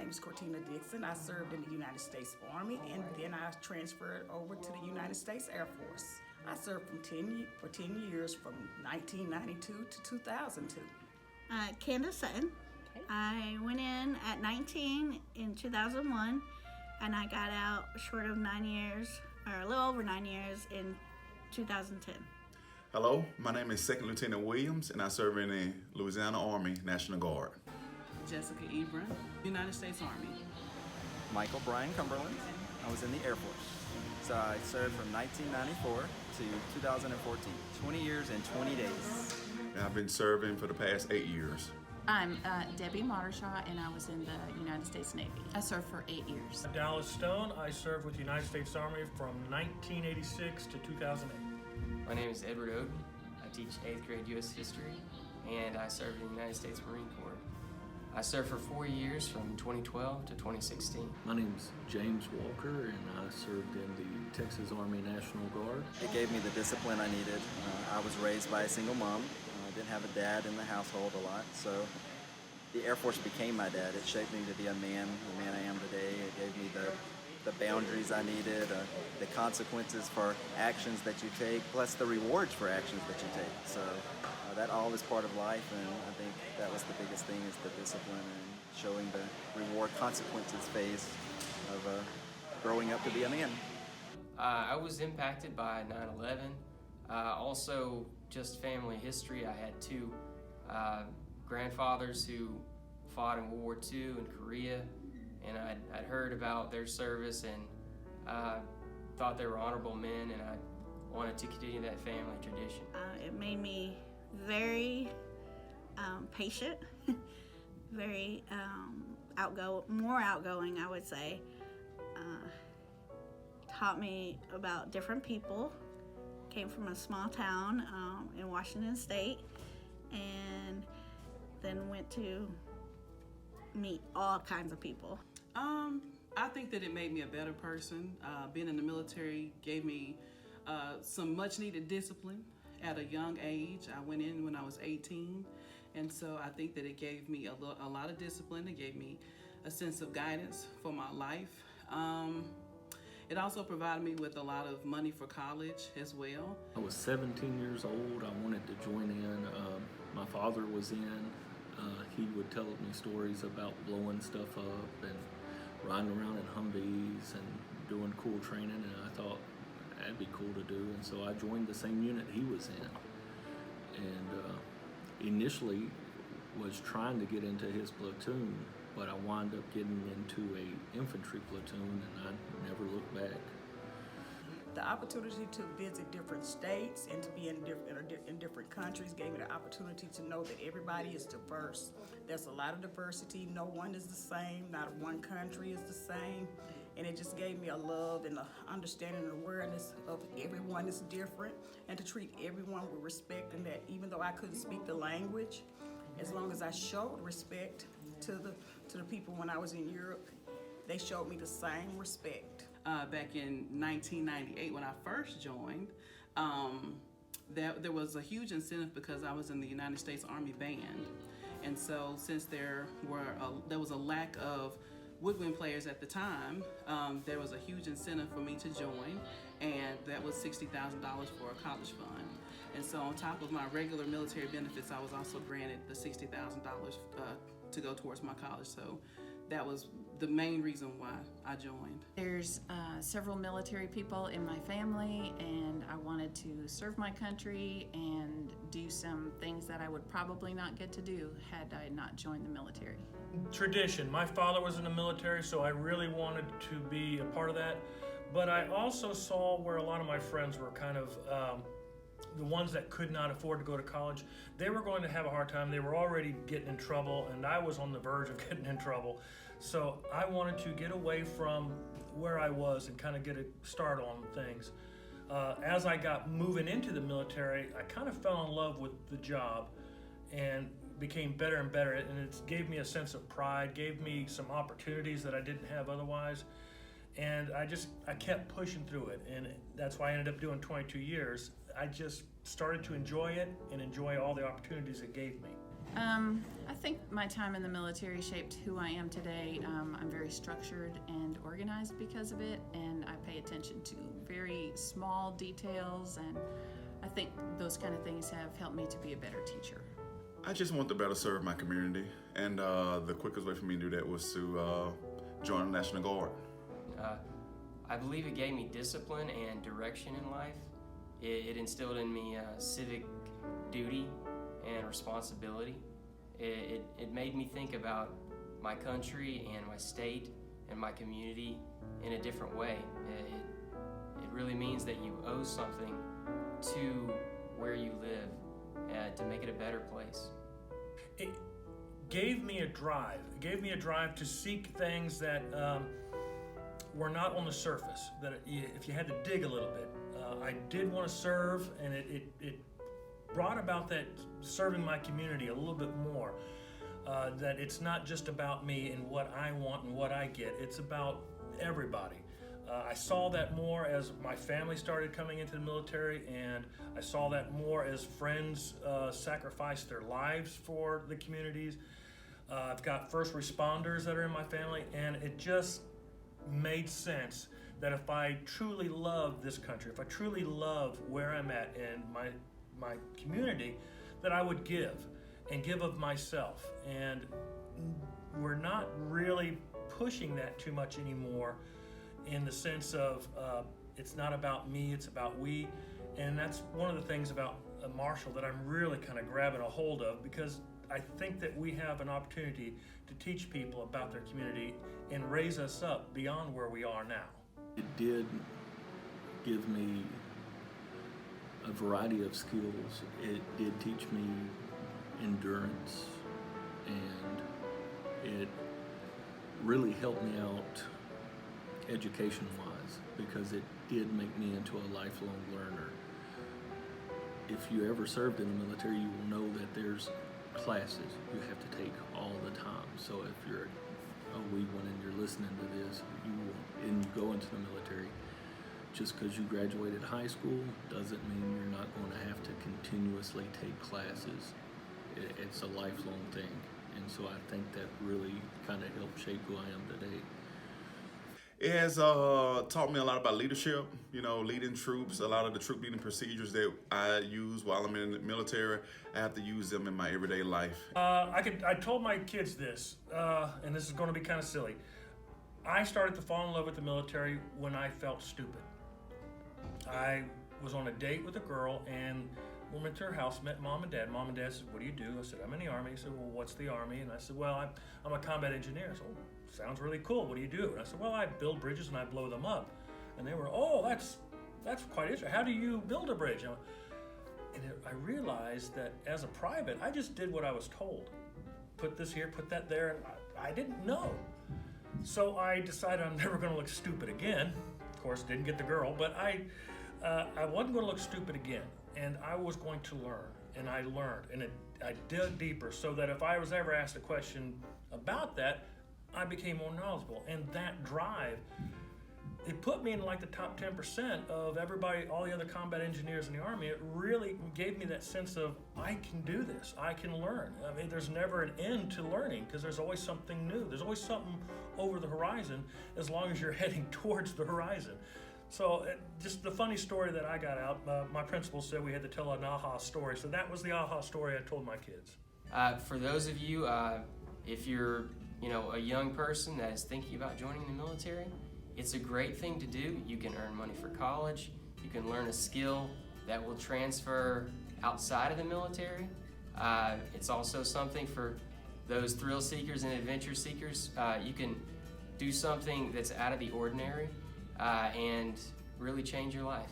name is Cortina Dixon. I served in the United States Army, and then I transferred over to the United States Air Force. I served for 10 years from 1992 to 2002. Candace Sutton. Okay. I went in at 19 in 2001, and I got out short of 9 years, or a little over 9 years in 2010. Hello, my name is Second Lieutenant Williams, and I serve in the Louisiana Army National Guard. Jessica Ebron, United States Army. Michael Brian Cumberland. I was in the Air Force. So I served from 1994 to 2014. 20 years and 20 days. And I've been serving for the past 8 years. I'm Debbie Mottershaw, and I was in the United States Navy. I served for 8 years. Dallas Stone. I served with the United States Army from 1986 to 2008. My name is Edward Oden. I teach 8th grade U.S. history, and I served in the United States Marine Corps. I served for 4 years from 2012 to 2016. My name's James Walker, and I served in the Texas Army National Guard. It gave me the discipline I needed. I was raised by a single mom. I didn't have a dad in the household a lot, so the Air Force became my dad. It shaped me to be the man I am today. It gave me the boundaries I needed, the consequences for actions that you take, plus the rewards for actions that you take. So that all is part of life, and I think that was the biggest thing, is the discipline and showing the reward consequences phase of growing up to be a man. I was impacted by 9/11. Also, just family history. I had two grandfathers who fought in World War II in Korea, and I'd heard about their service and thought they were honorable men, and I wanted to continue that family tradition. It made me very patient, very more outgoing, I would say. Taught me about different people. Came from a small town in Washington State, and then went to meet all kinds of people. I think that it made me a better person. Being in the military gave me some much needed discipline at a young age. I went in when I was 18, and so I think that it gave me a lot of discipline. It gave me a sense of guidance for my life. It also provided me with a lot of money for college as well. I was 17 years old. I wanted to join in. My father was in. He would tell me stories about blowing stuff up and riding around in Humvees and doing cool training, and I thought that'd be cool to do, and so I joined the same unit he was in, and initially was trying to get into his platoon, but I wound up getting into a infantry platoon, and I never looked back. The opportunity to visit different states and to be in different countries gave me the opportunity to know that everybody is diverse. There's a lot of diversity. No one is the same. Not one country is the same. And it just gave me a love and an understanding and awareness of everyone is different, and to treat everyone with respect, and that even though I couldn't speak the language, as long as I showed respect to the people when I was in Europe, they showed me the same respect. Back in 1998, when I first joined, there was a huge incentive because I was in the United States Army Band, and so since there was a lack of woodwind players at the time, there was a huge incentive for me to join, and that was $60,000 for a college fund. And so on top of my regular military benefits, I was also granted the $60,000 to go towards my college. So that was the main reason why I joined. There's several military people in my family, and I wanted to serve my country and do some things that I would probably not get to do had I not joined the military. Tradition. My father was in the military, so I really wanted to be a part of that. But I also saw where a lot of my friends were kind of the ones that could not afford to go to college. They were going to have a hard time. They were already getting in trouble, and I was on the verge of getting in trouble. So I wanted to get away from where I was and kind of get a start on things. As I got moving into the military, I kind of fell in love with the job and became better and better, and it gave me a sense of pride, gave me some opportunities that I didn't have otherwise, and I kept pushing through it, and that's why I ended up doing 22 years. I just started to enjoy it and enjoy all the opportunities it gave me. I think my time in the military shaped who I am today. I'm very structured and organized because of it, and I pay attention to very small details, and I think those kind of things have helped me to be a better teacher. I just want to better serve my community, and the quickest way for me to do that was to join the National Guard. I believe it gave me discipline and direction in life. It instilled in me civic duty and responsibility. It made me think about my country and my state and my community in a different way. It really means that you owe something to where you live to make it a better place. It gave me a drive. It gave me a drive to seek things that were not on the surface, that if you had to dig a little bit. I did want to serve, and it brought about that serving my community a little bit more. That it's not just about me and what I want and what I get. It's about everybody. I saw that more as my family started coming into the military, and I saw that more as friends sacrificed their lives for the communities. I've got first responders that are in my family, and it just made sense that if I truly love this country, if I truly love where I'm at and my community, that I would give and give of myself. And we're not really pushing that too much anymore, in the sense of it's not about me, it's about we. And that's one of the things about Marshall that I'm really kind of grabbing a hold of, because I think that we have an opportunity to teach people about their community and raise us up beyond where we are now. It did give me a variety of skills. It did teach me endurance, and it really helped me out education-wise, because it did make me into a lifelong learner. If you ever served in the military, you will know that there's classes you have to take all the time. So if you're a wee one and you're listening to this, and you go into the military, just because you graduated high school doesn't mean you're not going to have to continuously take classes. It's a lifelong thing, and so I think that really kind of helped shape who I am today. It has taught me a lot about leadership, leading troops. A lot of the troop leading procedures that I use while I'm in the military, I have to use them in my everyday life. I told my kids this, and this is going to be kind of silly. I started to fall in love with the military when I felt stupid. I was on a date with a girl, and we went to her house, met mom and dad. Mom and dad said, "What do you do?" I said, "I'm in the Army." He said, "Well, what's the Army?" And I said, "Well, I'm a combat engineer." So, "Sounds really cool. What do you do?" And I said, "Well, I build bridges and I blow them up." And they were, "Oh, that's quite interesting. How do you build a bridge?" And I realized that as a private, I just did what I was told. Put this here, put that there, and I didn't know. So I decided I'm never going to look stupid again. Of course, didn't get the girl, but I wasn't going to look stupid again. And I was going to learn, and I learned, and I dug deeper, so that if I was ever asked a question about that, I became more knowledgeable. And that drive, it put me in like the top 10% of everybody, all the other combat engineers in the Army. It really gave me that sense of, I can do this, I can learn. I mean, there's never an end to learning, because there's always something new. There's always something over the horizon, as long as you're heading towards the horizon. So just the funny story that I got out, my principal said we had to tell an aha story. So that was the aha story I told my kids. For those of you, if you're a young person that is thinking about joining the military, it's a great thing to do. You can earn money for college. You can learn a skill that will transfer outside of the military. It's also something for those thrill seekers and adventure seekers. You can do something that's out of the ordinary and really change your life.